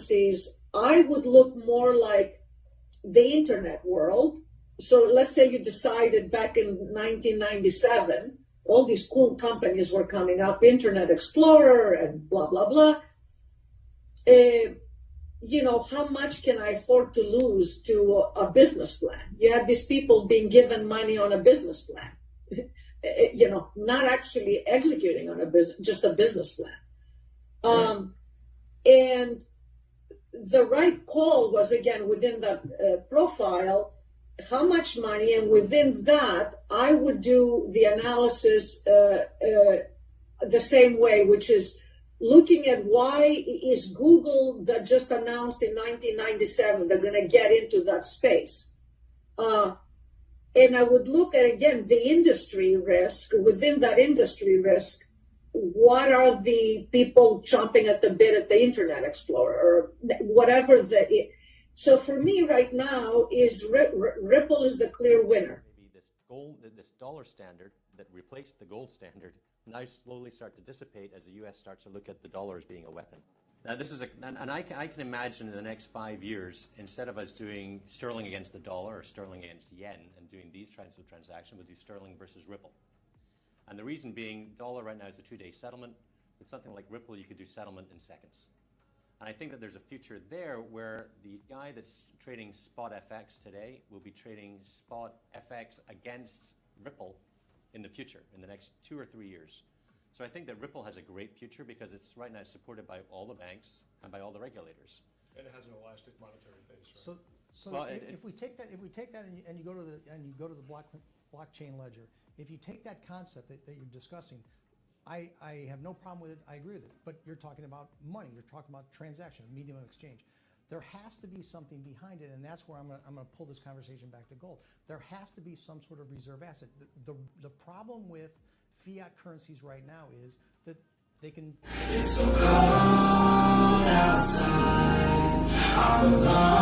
cryptocurrencies, I would look more like the internet world. So let's say you decided back in 1997, all these cool companies were coming up, Internet Explorer and blah, blah, blah. How much can I afford to lose to a business plan? You had these people being given money on a business plan, not actually executing on a business, just a business plan. And the right call was, again, within that profile, how much money, and within that, I would do the analysis the same way, which is looking at why is Google that just announced in 1997 they're going to get into that space. And I would look at, again, the industry risk. Within that industry risk, what are the people chomping at the bit at the Internet Explorer or whatever So for me right now, is Ripple is the clear winner. Maybe this dollar standard that replaced the gold standard now slowly start to dissipate as the U.S. starts to look at the dollar as being a weapon. Now this is and I can imagine in the next 5 years, instead of us doing sterling against the dollar or sterling against yen and doing these kinds of transactions, we'll do sterling versus Ripple. And the reason being, dollar right now is a 2-day settlement. With something like Ripple, you could do settlement in seconds. And I think that there's a future there where the guy that's trading spot FX today will be trading spot FX against Ripple in the future, in the next 2 or 3 years. So I think that Ripple has a great future because it's right now supported by all the banks and by all the regulators. And it has an elastic monetary base, right? So Well, if we take that and you go to the blockchain ledger, if you take that concept that you're discussing, I have no problem with it. I agree with it. But you're talking about money. You're talking about transaction, medium of exchange. There has to be something behind it, and that's where I'm going to pull this conversation back to gold. There has to be some sort of reserve asset. The problem with fiat currencies right now is that they can... It's so cold outside. I'm alone.